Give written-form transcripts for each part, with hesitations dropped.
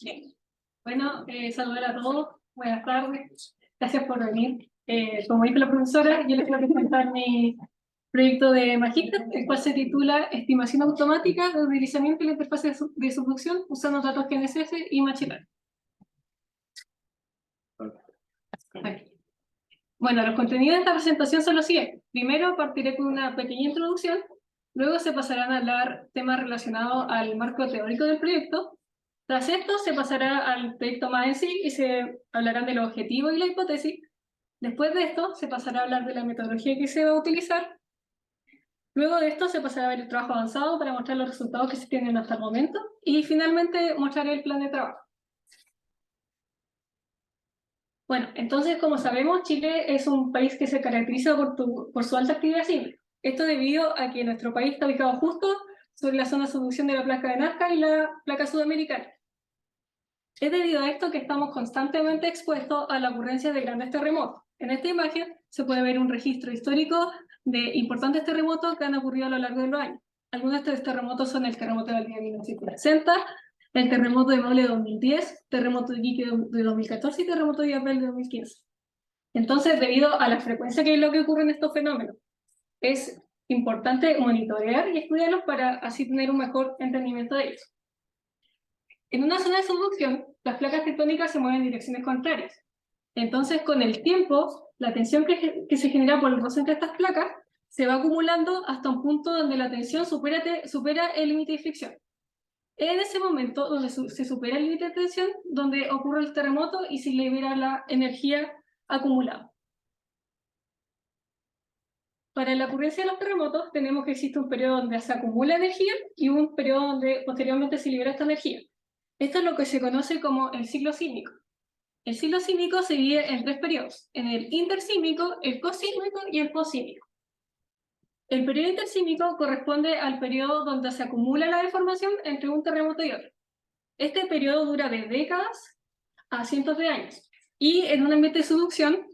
Bien. Bueno, saludar a todos, buenas tardes, gracias por venir. Como dijo la profesora, yo les voy a presentar mi proyecto de magíster, el cual se titula Estimación automática de deslizamiento y la interfaz de subducción usando datos GNSS y Machine Learning. Aquí. Bueno, los contenidos de esta presentación son los siguientes. Primero partiré con una pequeña introducción, luego se pasarán a hablar temas relacionados al marco teórico del proyecto. Tras esto se pasará al proyecto más en sí y se hablarán de los objetivos y la hipótesis. Después de esto se pasará a hablar de la metodología que se va a utilizar. Luego de esto se pasará a ver el trabajo avanzado para mostrar los resultados que se tienen hasta el momento. Y finalmente mostraré el plan de trabajo. Bueno, entonces, como sabemos, Chile es un país que se caracteriza por su alta actividad sísmica. Esto debido a que nuestro país está ubicado justo sobre la zona de subducción de la placa de Nazca y la placa sudamericana. Es debido a esto que estamos constantemente expuestos a la ocurrencia de grandes terremotos. En esta imagen se puede ver un registro histórico de importantes terremotos que han ocurrido a lo largo de los años. Algunos de estos terremotos son el terremoto de Valdivia de 1960, el terremoto de Maule de 2010, terremoto de Iquique de 2014 y terremoto de Yapel de 2015. Entonces, debido a la frecuencia que es lo que ocurre en estos fenómenos, es importante monitorear y estudiarlos para así tener un mejor entendimiento de ellos. En una zona de subducción, las placas tectónicas se mueven en direcciones contrarias. Entonces, con el tiempo, la tensión que se genera por el roce entre estas placas se va acumulando hasta un punto donde la tensión supera el límite de fricción. En ese momento, donde se supera el límite de tensión, donde ocurre el terremoto y se libera la energía acumulada. Para la ocurrencia de los terremotos, tenemos que existe un periodo donde se acumula energía y un periodo donde posteriormente se libera esta energía. Esto es lo que se conoce como el ciclo sísmico. El ciclo sísmico se divide en tres periodos: en el intersísmico, el cosísmico y el posísmico. El periodo intersísmico corresponde al periodo donde se acumula la deformación entre un terremoto y otro. Este periodo dura de décadas a cientos de años. Y en un ambiente de subducción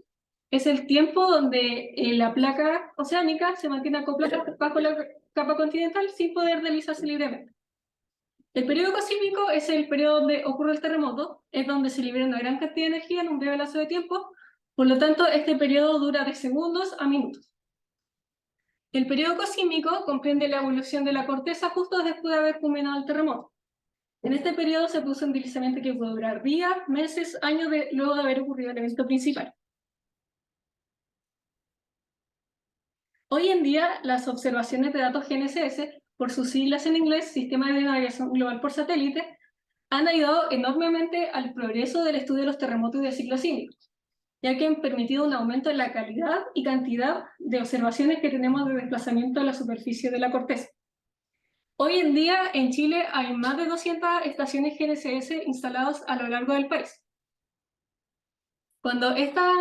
es el tiempo donde la placa oceánica se mantiene acoplada bajo la capa continental sin poder deslizarse libremente. El periodo cosísmico es el periodo donde ocurre el terremoto, es donde se libera una gran cantidad de energía en un breve lapso de tiempo, por lo tanto este periodo dura de segundos a minutos. El periodo cosísmico comprende la evolución de la corteza justo después de haber culminado el terremoto. En este periodo se produce un deslizamiento que puede durar días, meses, años luego de haber ocurrido el evento principal. Hoy en día, las observaciones de datos GNSS, por sus siglas en inglés, Sistema de Navegación Global por Satélite, han ayudado enormemente al progreso del estudio de los terremotos y del ciclo sísmico, ya que han permitido un aumento en la calidad y cantidad de observaciones que tenemos de desplazamiento de la superficie de la corteza. Hoy en día, en Chile, hay más de 200 estaciones GNSS instaladas a lo largo del país. Cuando estas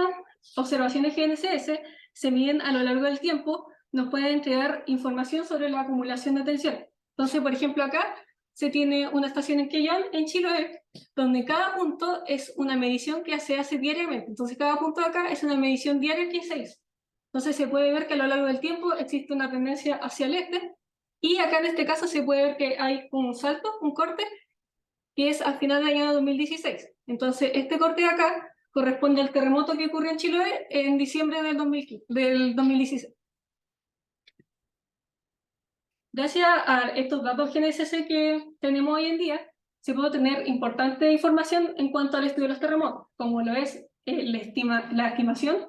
observaciones GNSS se miden a lo largo del tiempo, nos pueden entregar información sobre la acumulación de tensión. Entonces, por ejemplo, acá se tiene una estación en Quellón, en Chiloé, donde cada punto es una medición que se hace diariamente. Entonces, cada punto de acá es una medición diaria que se hizo. Entonces, se puede ver que a lo largo del tiempo existe una tendencia hacia el este, y acá en este caso se puede ver que hay un salto, un corte, que es al final del año 2016. Entonces, este corte de acá corresponde al terremoto que ocurrió en Chiloé en diciembre del 2016. Gracias a estos datos GNSS que tenemos hoy en día, se puede tener importante información en cuanto al estudio de los terremotos, como lo es la estimación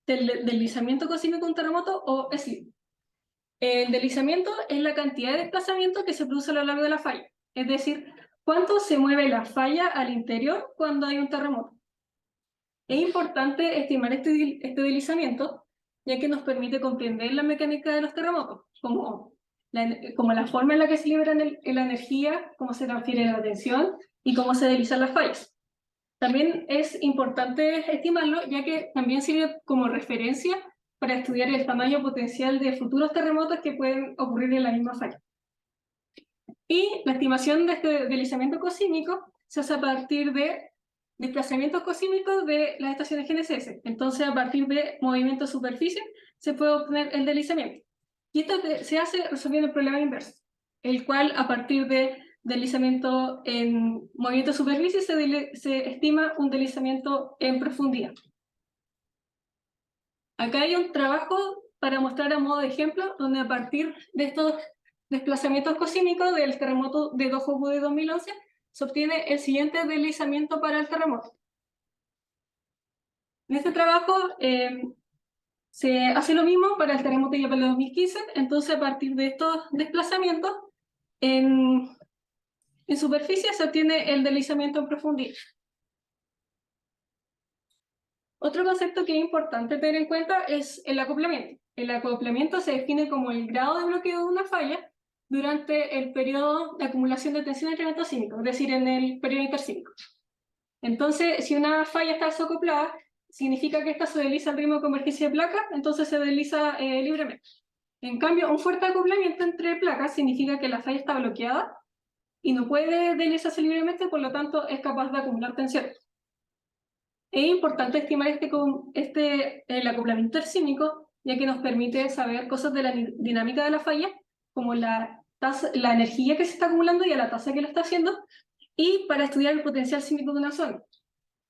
del deslizamiento cosísmico de un terremoto o SLIM. El deslizamiento es la cantidad de desplazamiento que se produce a lo largo de la falla, es decir, cuánto se mueve la falla al interior cuando hay un terremoto. Es importante estimar este deslizamiento, ya que nos permite comprender la mecánica de los terremotos, como la forma en la que se libera la energía, cómo se transfiere la tensión y cómo se deslizan las fallas. También es importante estimarlo, ya que también sirve como referencia para estudiar el tamaño potencial de futuros terremotos que pueden ocurrir en la misma falla. Y la estimación de este deslizamiento cosísmico se hace a partir de desplazamientos cosísmicos de las estaciones GNSS. Entonces, a partir de movimiento de superficie, se puede obtener el deslizamiento. Y esto se hace resolviendo el problema inverso, el cual, a partir de deslizamiento en movimiento de superficie, se estima un deslizamiento en profundidad. Acá hay un trabajo para mostrar a modo de ejemplo, donde a partir de estos desplazamientos cosímicos del terremoto de Tohoku de 2011, se obtiene el siguiente deslizamiento para el terremoto. En este trabajo se hace lo mismo para el terremoto de Yapal de 2015, entonces a partir de estos desplazamientos en superficie se obtiene el deslizamiento en profundidad. Otro concepto que es importante tener en cuenta es el acoplamiento. El acoplamiento se define como el grado de bloqueo de una falla durante el periodo de acumulación de tensión entre eventos sísmicos, es decir, en el periodo intersísmico. Entonces, si una falla está desacoplada, significa que esta se desliza al ritmo de convergencia de placas, entonces se desliza libremente. En cambio, un fuerte acoplamiento entre placas significa que la falla está bloqueada y no puede deslizarse libremente, por lo tanto es capaz de acumular tensión. Es importante estimar el acoplamiento intersísmico, ya que nos permite saber cosas de la dinámica de la falla, como la energía que se está acumulando y a la tasa que lo está haciendo, y para estudiar el potencial sísmico de una zona,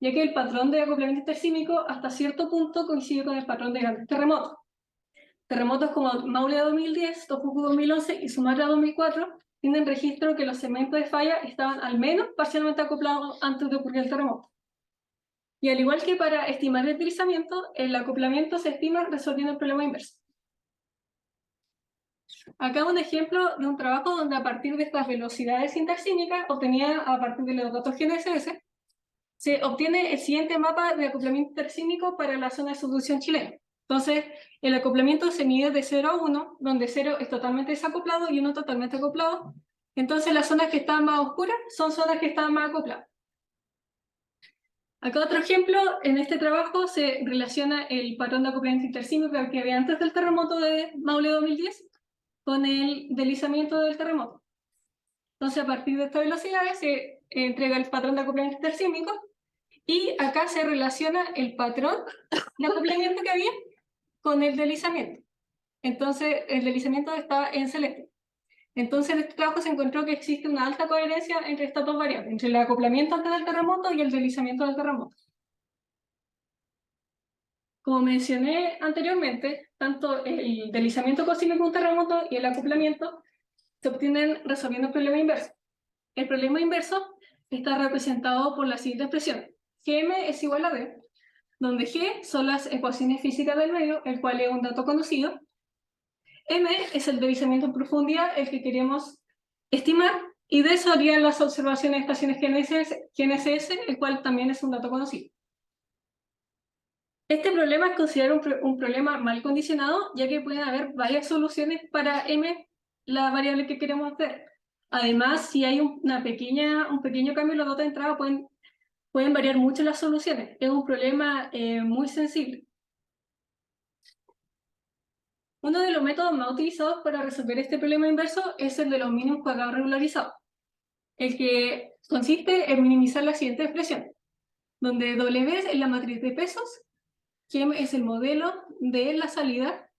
ya que el patrón de acoplamiento intersísmico hasta cierto punto coincide con el patrón de grandes terremotos. Terremotos como Maule 2010, Tohoku 2011 y Sumatra 2004 tienen registro que los segmentos de falla estaban al menos parcialmente acoplados antes de ocurrir el terremoto. Y al igual que para estimar el deslizamiento, el acoplamiento se estima resolviendo el problema inverso. Acá un ejemplo de un trabajo donde a partir de estas velocidades intersísmicas, obtenida a partir de los datos GNSS, se obtiene el siguiente mapa de acoplamiento intersísmico para la zona de subducción chilena. Entonces, el acoplamiento se mide de 0 a 1, donde 0 es totalmente desacoplado y 1 totalmente acoplado. Entonces, las zonas que están más oscuras son zonas que están más acopladas. Acá otro ejemplo, en este trabajo se relaciona el patrón de acoplamiento intersísmico que había antes del terremoto de Maule 2010 con el deslizamiento del terremoto. Entonces, a partir de estas velocidades se entrega el patrón de acoplamiento intersísmico y acá se relaciona el patrón de acoplamiento que había con el deslizamiento. Entonces, el deslizamiento está en celeste. Entonces, en este trabajo se encontró que existe una alta coherencia entre estas dos variables, entre el acoplamiento antes del terremoto y el deslizamiento del terremoto. Como mencioné anteriormente, tanto el deslizamiento cosísmico de un terremoto y el acoplamiento se obtienen resolviendo el problema inverso. El problema inverso está representado por la siguiente expresión. Gm es igual a D, donde G son las ecuaciones físicas del medio, el cual es un dato conocido. M es el deslizamiento en profundidad, el que queremos estimar, y D serían las observaciones de estaciones GNSS, el cual también es un dato conocido. Este problema es considerado un problema mal condicionado, ya que pueden haber varias soluciones para M, la variable que queremos hacer. Además, si hay un pequeño cambio en los datos de entrada, pueden variar mucho las soluciones. Es un problema muy sensible. Uno de los métodos más utilizados para resolver este problema inverso es el de los mínimos cuadrados regularizados, el que consiste en minimizar la siguiente expresión, donde W es la matriz de pesos, Gm es el modelo de la salida,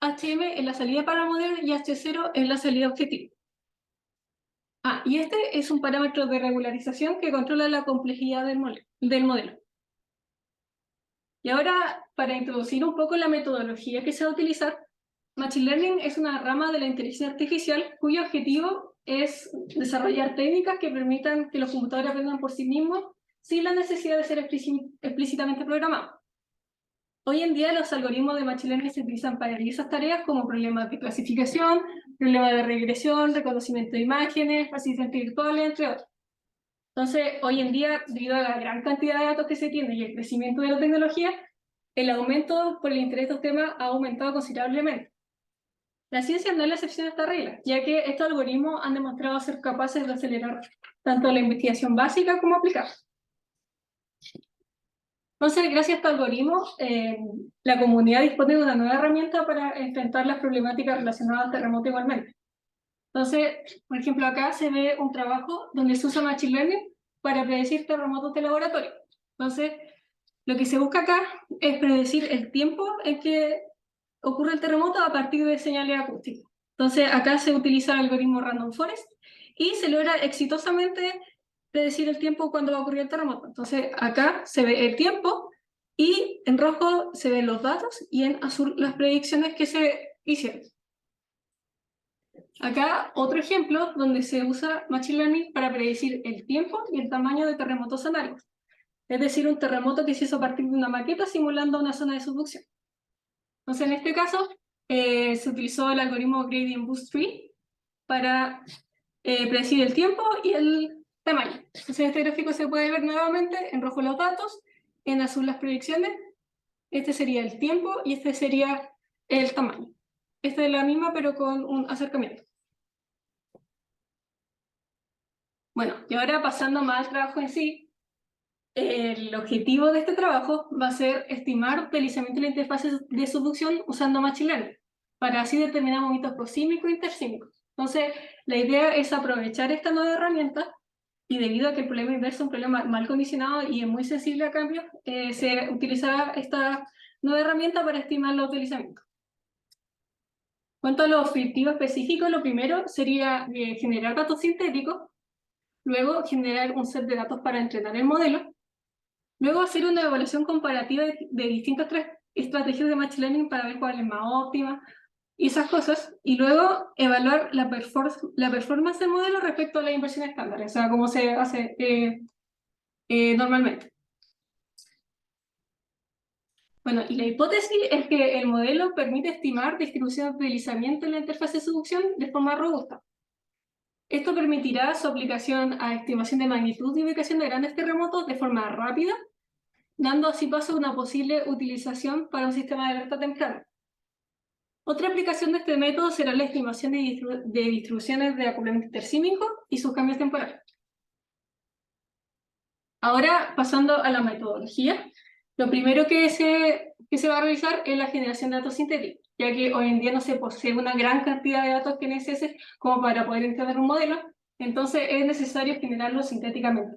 Hm es la salida para el modelo y H0 es la salida objetiva. Y este es un parámetro de regularización que controla la complejidad del modelo. Y ahora, para introducir un poco la metodología que se va a utilizar, Machine Learning es una rama de la inteligencia artificial cuyo objetivo es desarrollar técnicas que permitan que los computadores aprendan por sí mismos sin la necesidad de ser explícitamente programados. Hoy en día los algoritmos de Machine Learning se utilizan para diversas tareas como problemas de clasificación, problemas de regresión, reconocimiento de imágenes, asistentes virtuales, entre otros. Entonces, hoy en día, debido a la gran cantidad de datos que se tiene y el crecimiento de la tecnología, el aumento por el interés de estos temas ha aumentado considerablemente. La ciencia no es la excepción a esta regla, ya que estos algoritmos han demostrado ser capaces de acelerar tanto la investigación básica como aplicada. Entonces, gracias a este algoritmo, la comunidad dispone de una nueva herramienta para enfrentar las problemáticas relacionadas al terremoto igualmente. Entonces, por ejemplo, acá se ve un trabajo donde se usa Machine Learning para predecir terremotos de laboratorio. Entonces, lo que se busca acá es predecir el tiempo en que ocurre el terremoto a partir de señales acústicas. Entonces, acá se utiliza el algoritmo Random Forest y se logra exitosamente predecir el tiempo cuando va a ocurrir el terremoto. Entonces acá se ve el tiempo y en rojo se ven los datos y en azul las predicciones que se hicieron. Acá otro ejemplo donde se usa Machine Learning para predecir el tiempo y el tamaño de terremotos análogos. Es decir, un terremoto que se hizo a partir de una maqueta simulando una zona de subducción. Entonces, en este caso, se utilizó el algoritmo Gradient Boost Tree para predecir el tiempo y el tamaño. Entonces, en este gráfico se puede ver nuevamente en rojo los datos, en azul las predicciones. Este sería el tiempo y este sería el tamaño. Esta es la misma, pero con un acercamiento. Bueno, y ahora pasando más al trabajo en sí, el objetivo de este trabajo va a ser estimar deslizamiento de la interfaz de subducción usando Machine Learning, para así determinar movimientos prosímicos e intersímicos. Entonces, la idea es aprovechar esta nueva herramienta, y debido a que el problema inverso es un problema mal condicionado y es muy sensible a cambios, se utilizará esta nueva herramienta para estimar los deslizamientos. En cuanto a los objetivos específicos, lo primero sería generar datos sintéticos, luego generar un set de datos para entrenar el modelo, luego hacer una evaluación comparativa de distintas estrategias de Machine Learning para ver cuál es más óptima y esas cosas, y luego evaluar la performance del modelo respecto a la inversión estándar, o sea, cómo se hace normalmente. Bueno, y la hipótesis es que el modelo permite estimar distribuciones de deslizamiento en la interfaz de subducción de forma robusta. Esto permitirá su aplicación a estimación de magnitud y ubicación de grandes terremotos de forma rápida, dando así paso a una posible utilización para un sistema de alerta temprana. Otra aplicación de este método será la estimación de distribuciones de acoplamiento intersísmico y sus cambios temporales. Ahora, pasando a la metodología, lo primero que se va a realizar es la generación de datos sintéticos, ya que hoy en día no se posee una gran cantidad de datos que necesite como para poder entrenar un modelo, entonces es necesario generarlos sintéticamente.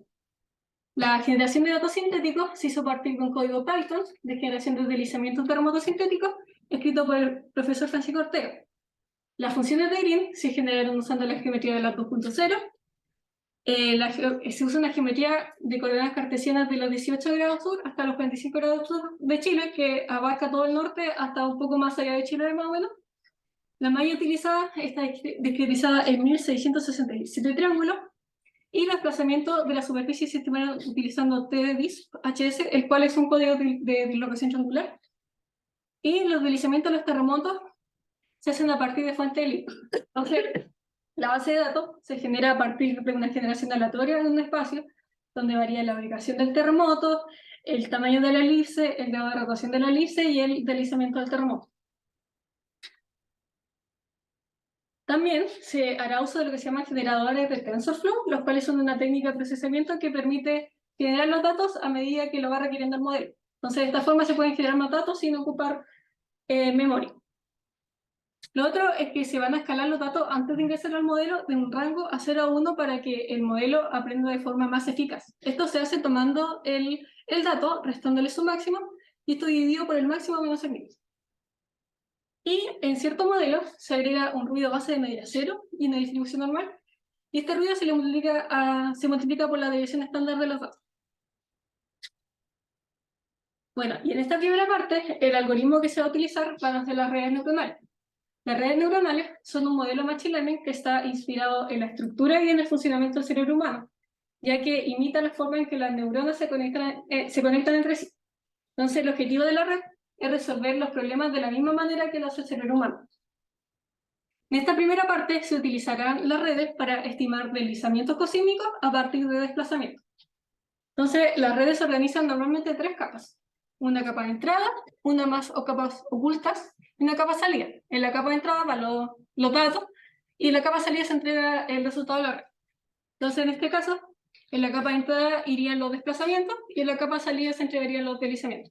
La generación de datos sintéticos se hizo a partir de un código Python de generación de deslizamientos de terremotos sintéticos, escrito por el profesor Francisco Ortega. Las funciones de Green se generaron usando la geometría de la 2.0. Se usa una geometría de coordenadas cartesianas de los 18 grados sur hasta los 45 grados sur de Chile, que abarca todo el norte hasta un poco más allá de Chile, más o menos. La malla utilizada está discretizada en 1667 triángulos, y los desplazamientos de la superficie se estimaron utilizando TDISP HS, el cual es un código de dislocación triangular. Y los deslizamientos de los terremotos se hacen a partir de fuentes elípticas. Entonces, la base de datos se genera a partir de una generación aleatoria de un espacio, donde varía la ubicación del terremoto, el tamaño de la elipse, el grado de rotación de la elipse y el deslizamiento del terremoto. También se hará uso de lo que se llama generadores de TensorFlow, los cuales son una técnica de procesamiento que permite generar los datos a medida que lo va requiriendo el modelo. Entonces, de esta forma se pueden generar más datos sin ocupar memoria. Lo otro es que se van a escalar los datos antes de ingresar al modelo de un rango a 0 a 1 para que el modelo aprenda de forma más eficaz. Esto se hace tomando el dato, restándole su máximo, y esto dividido por el máximo menos el mínimo. Y en ciertos modelos se agrega un ruido base de medida 0 y una distribución normal, y este ruido se multiplica por la desviación estándar de los datos. Bueno, y en esta primera parte, el algoritmo que se va a utilizar van a ser las redes neuronales. Las redes neuronales son un modelo Machine Learning que está inspirado en la estructura y en el funcionamiento del cerebro humano, ya que imita la forma en que las neuronas se conectan entre sí. Entonces, el objetivo de la red es resolver los problemas de la misma manera que lo hace el cerebro humano. En esta primera parte se utilizarán las redes para estimar deslizamientos cosísmicos a partir de desplazamientos. Entonces, las redes se organizan normalmente en 3 capas. Una capa de entrada, una más o capas ocultas, y una capa salida. En la capa de entrada van los datos, y en la capa salida se entrega el resultado de la red. Entonces, en este caso, en la capa de entrada irían los desplazamientos, y en la capa salida se entregarían los deslizamientos.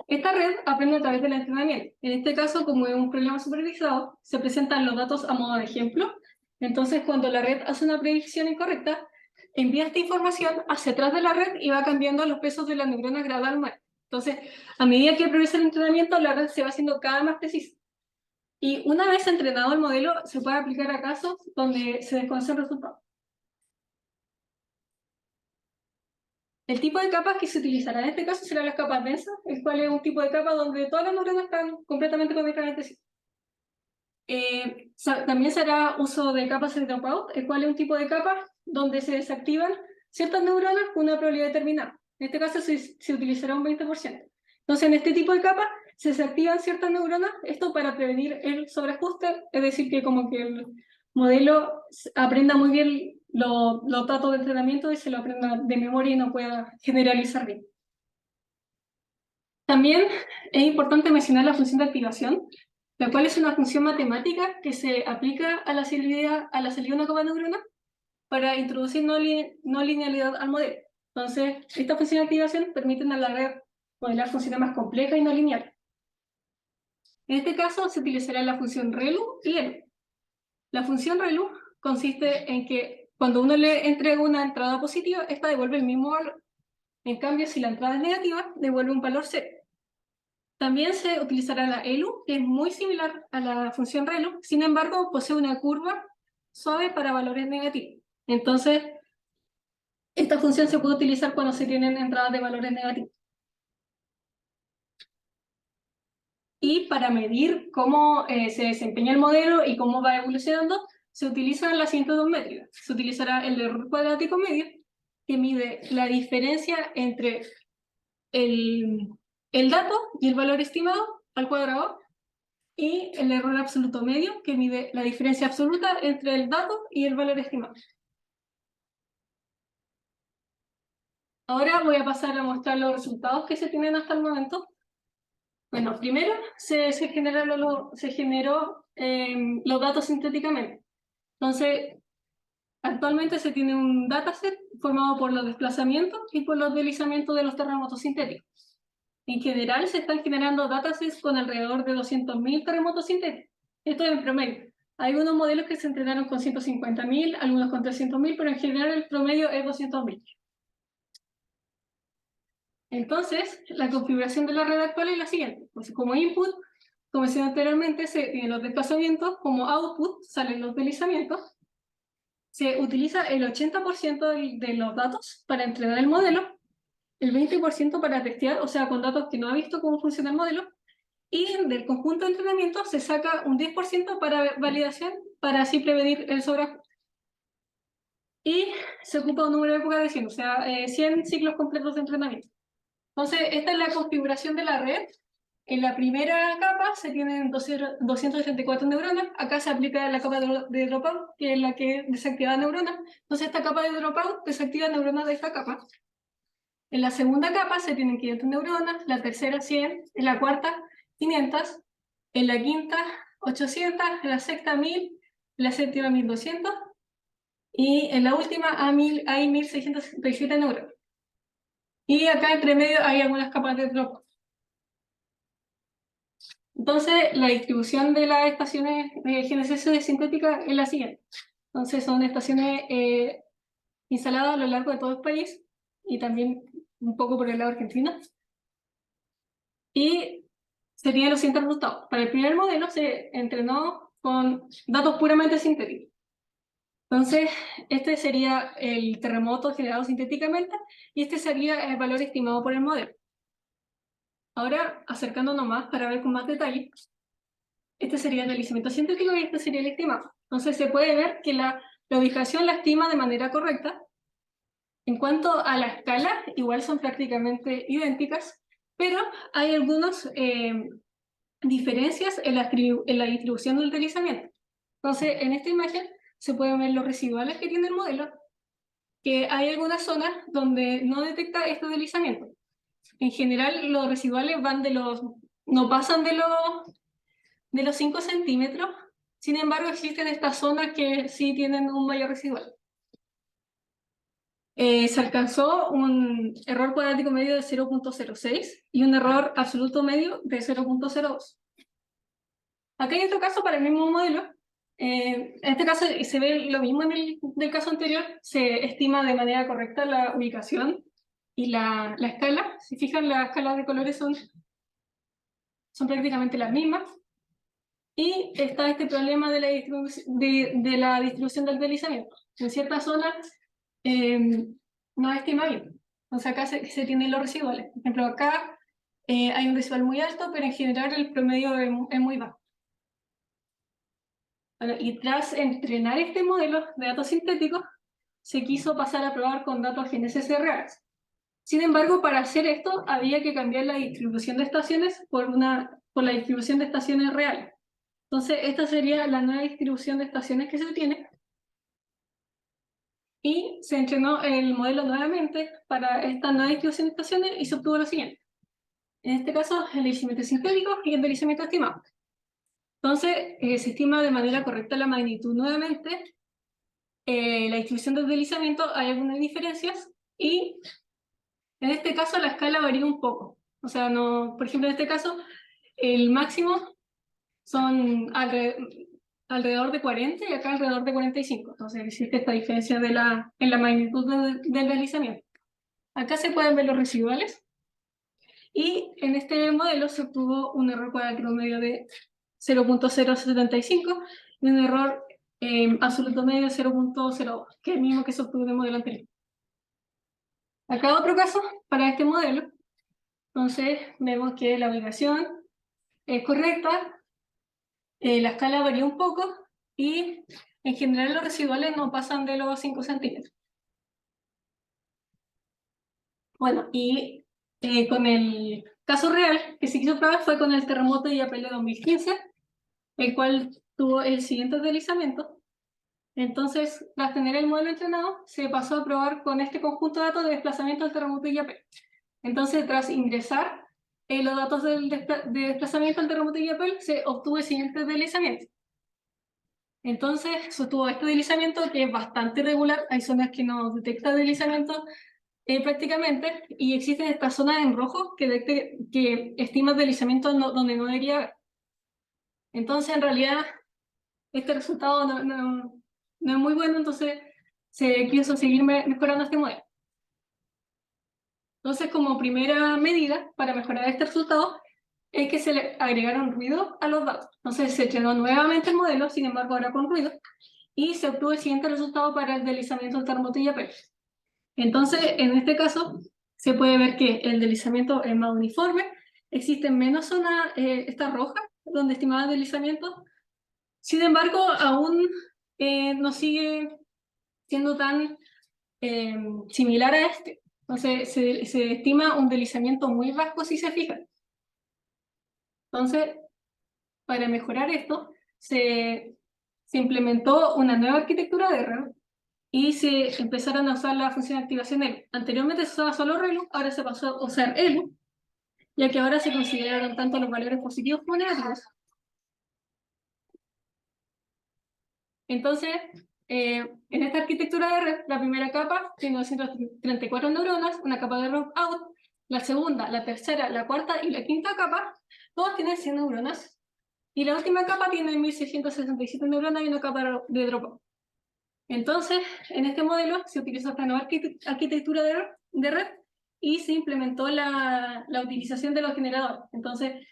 Esta red aprende a través del entrenamiento. En este caso, como es un problema supervisado, se presentan los datos a modo de ejemplo. Entonces, cuando la red hace una predicción incorrecta, envía esta información hacia atrás de la red y va cambiando los pesos de las neuronas gradualmente. Entonces, a medida que progresa el entrenamiento, la red se va haciendo cada vez más precisa. Y una vez entrenado el modelo, se puede aplicar a casos donde se desconocen resultados. El tipo de capas que se utilizará en este caso serán las capas densas, el cual es un tipo de capa donde todas las neuronas están completamente conectadas entre sí. También se hará uso de capas de dropout, el cual es un tipo de capa donde se desactivan ciertas neuronas con una probabilidad determinada. En este caso se utilizará un 20%. Entonces, en este tipo de capas se desactivan ciertas neuronas, esto para prevenir el sobreajuste, es decir, que como que el modelo aprenda muy bien los datos de entrenamiento y se lo aprenda de memoria y no pueda generalizar bien. También es importante mencionar la función de activación, la cual es una función matemática que se aplica a la salida de una capa de neurona para introducir no linealidad al modelo. Entonces, esta función de activación permite a la red modelar funciones más complejas y no lineales. En este caso, se utilizará la función ReLU y ELU. La función ReLU consiste en que cuando uno le entrega una entrada positiva, esta devuelve el mismo valor. En cambio, si la entrada es negativa, devuelve un valor cero. También se utilizará la ELU, que es muy similar a la función ReLU, sin embargo, posee una curva suave para valores negativos. Entonces, esta función se puede utilizar cuando se tienen entradas de valores negativos. Y para medir cómo se desempeña el modelo y cómo va evolucionando, se utilizan las siguientes dos métricas. Se utilizará el error cuadrático medio, que mide la diferencia entre el dato y el valor estimado al cuadrado, y el error absoluto medio, que mide la diferencia absoluta entre el dato y el valor estimado. Ahora voy a pasar a mostrar los resultados que se tienen hasta el momento. Bueno, primero se generó los datos sintéticamente. Entonces, actualmente se tiene un dataset formado por los desplazamientos y por los deslizamientos de los terremotos sintéticos. En general, se están generando datasets con alrededor de 200.000 terremotos sintéticos. Esto es en promedio. Hay unos modelos que se entrenaron con 150.000, algunos con 300.000, pero en general el promedio es 200.000. Entonces, la configuración de la red actual es la siguiente. Pues como input, como decía anteriormente, se tienen los desplazamientos, como output salen los deslizamientos. Se utiliza el 80% de los datos para entrenar el modelo, el 20% para testear, o sea, con datos que no ha visto cómo funciona el modelo, y del conjunto de entrenamiento se saca un 10% para validación, para así prevenir el sobreajuste. Y se ocupa un número de época de 100, o sea, 100 ciclos completos de entrenamiento. Entonces, esta es la configuración de la red. En la primera capa se tienen 284 neuronas. Acá se aplica la capa de dropout, que es la que desactiva neuronas. Entonces, esta capa de dropout desactiva neuronas de esta capa. En la segunda capa se tienen 500 neuronas, la tercera 100, en la cuarta 500, en la quinta 800, en la sexta 1000, en la séptima 1200 y en la última hay 1667 neuronas. Y acá entre medio hay algunas capas de dropout. Entonces, la distribución de las estaciones de GNSS sintética es la siguiente. Entonces, son estaciones instaladas a lo largo de todo el país y también un poco por el lado argentino. Y se tienen los siguientes resultados. Para el primer modelo se entrenó con datos puramente sintéticos. Entonces, este sería el terremoto generado sintéticamente y este sería el valor estimado por el modelo. Ahora, acercándonos más para ver con más detalle, este sería el deslizamiento sintético y este sería el estimado. Entonces se puede ver que la ubicación la estima de manera correcta. En cuanto a la escala, igual son prácticamente idénticas, pero hay algunas diferencias en la distribución del deslizamiento. Entonces, en esta imagen se pueden ver los residuales que tiene el modelo, que hay algunas zonas donde no detecta este deslizamiento. En general, los residuales no pasan de los 5 centímetros, sin embargo, existen estas zonas que sí tienen un mayor residual. Se alcanzó un error cuadrático medio de 0.06 y un error absoluto medio de 0.02. Acá hay otro caso para el mismo modelo. En este caso se ve lo mismo del caso anterior, se estima de manera correcta la ubicación y la escala. Si fijan, las escalas de colores son prácticamente las mismas. Y está este problema de la distribución del deslizamiento. En ciertas zonas no estima bien. O sea, acá se tienen los residuales. Por ejemplo, acá hay un residual muy alto, pero en general el promedio es muy bajo. Bueno, y tras entrenar este modelo de datos sintéticos, se quiso pasar a probar con datos GNSS reales. Sin embargo, para hacer esto había que cambiar la distribución de estaciones por la distribución de estaciones reales. Entonces, esta sería la nueva distribución de estaciones que se tiene. Y se entrenó el modelo nuevamente para esta nueva distribución de estaciones y se obtuvo lo siguiente. En este caso, el deslizamiento sintético y el deslizamiento estimado. Entonces, se estima de manera correcta la magnitud nuevamente. La distribución del deslizamiento hay algunas diferencias y en este caso la escala varía un poco. O sea, no, por ejemplo, en este caso, el máximo son alrededor de 40 y acá alrededor de 45. Entonces existe esta diferencia en la magnitud del deslizamiento. Acá se pueden ver los residuales y en este modelo se obtuvo un error cuadrático medio de 0.075 y un error absoluto medio de 0.02, que es el mismo que se obtuvo en el modelo anterior. Acá otro caso para este modelo. Entonces vemos que la ubicación es correcta, la escala varía un poco y en general los residuales no pasan de los 5 centímetros. Bueno, y con el caso real que se quiso probar fue con el terremoto de Illapel de 2015, el cual tuvo el siguiente deslizamiento. Entonces, tras tener el modelo entrenado, se pasó a probar con este conjunto de datos de desplazamiento del terremoto de Illapel. Entonces, tras ingresar los datos de desplazamiento del terremoto de Illapel, se obtuvo el siguiente deslizamiento. Entonces, se obtuvo este deslizamiento que es bastante irregular. Hay zonas que no detecta deslizamiento prácticamente, y existen estas zonas en rojo que estiman deslizamiento donde no debería haber. Entonces, en realidad, este resultado no es muy bueno, entonces se quiso seguir mejorando este modelo. Entonces, como primera medida para mejorar este resultado, es que se le agregaron ruido a los datos. Entonces, se entrenó nuevamente el modelo, sin embargo, ahora con ruido, y se obtuvo el siguiente resultado para el deslizamiento del terremoto de Illapel. Entonces, en este caso, se puede ver que el deslizamiento es más uniforme, existen menos zonas, esta roja, donde estimaban deslizamiento. Sin embargo, aún no sigue siendo tan similar a este. Entonces, se estima un deslizamiento muy bajo si se fijan. Entonces, para mejorar esto, se implementó una nueva arquitectura de red y se empezaron a usar la función de activación ELU. Anteriormente se usaba solo ReLU, ahora se pasó a usar ELU, ya que ahora se consideraron tanto los valores positivos como negativos. Entonces, en esta arquitectura de red, la primera capa tiene 234 neuronas, una capa de root-out, la segunda, la tercera, la cuarta y la quinta capa, todas tienen 100 neuronas, y la última capa tiene 1667 neuronas y una capa de dropout. Entonces, en este modelo se utilizó esta nueva arquitectura de red y se implementó la utilización de los generadores. Entonces,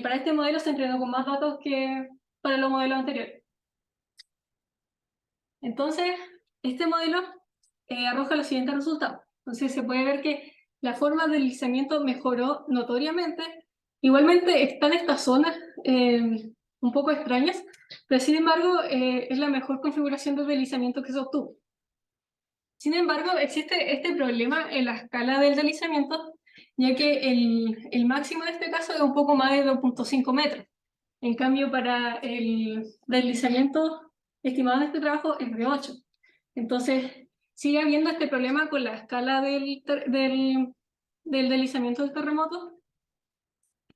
para este modelo se entrenó con más datos que para los modelos anteriores. Entonces, este modelo arroja los siguientes resultados. Entonces, se puede ver que la forma de deslizamiento mejoró notoriamente. Igualmente, están estas zonas un poco extrañas, pero sin embargo, es la mejor configuración de deslizamiento que se obtuvo. Sin embargo, existe este problema en la escala del deslizamiento, ya que el máximo en este caso es un poco más de 2.5 metros. En cambio, para el deslizamiento estimado en este trabajo es de 8. Entonces, sigue habiendo este problema con la escala del deslizamiento del terremoto,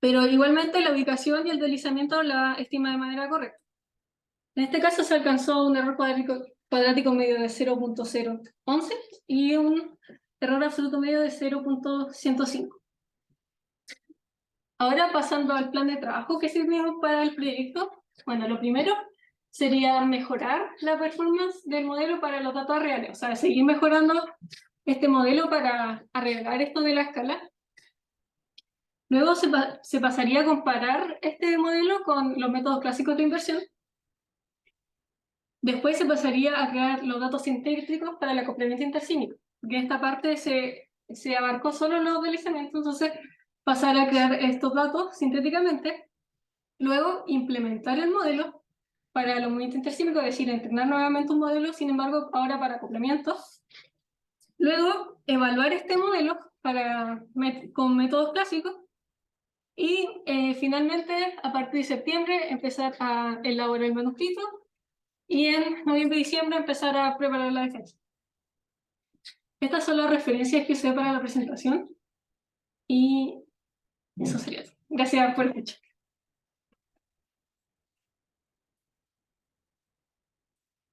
pero igualmente la ubicación y el deslizamiento la estima de manera correcta. En este caso se alcanzó un error cuadrático medio de 0.011 y un error absoluto medio de 0.105. Ahora pasando al plan de trabajo que sirvió para el proyecto, bueno, lo primero sería mejorar la performance del modelo para los datos reales, o sea, seguir mejorando este modelo para arreglar esto de la escala. Luego se pasaría a comparar este modelo con los métodos clásicos de inversión. Después se pasaría a crear los datos sintéticos para el acoplamiento intersímico, porque esta parte se abarcó solo los deslizamientos, entonces pasar a crear estos datos sintéticamente, luego implementar el modelo para los movimientos intersímicos, es decir, entrenar nuevamente un modelo, sin embargo, ahora para acoplamientos. Luego, evaluar este modelo con métodos clásicos y finalmente, a partir de septiembre, empezar a elaborar el manuscrito y en noviembre y diciembre empezar a preparar la defensa. Estas son las referencias que usé para la presentación y eso sería todo. Gracias por escuchar.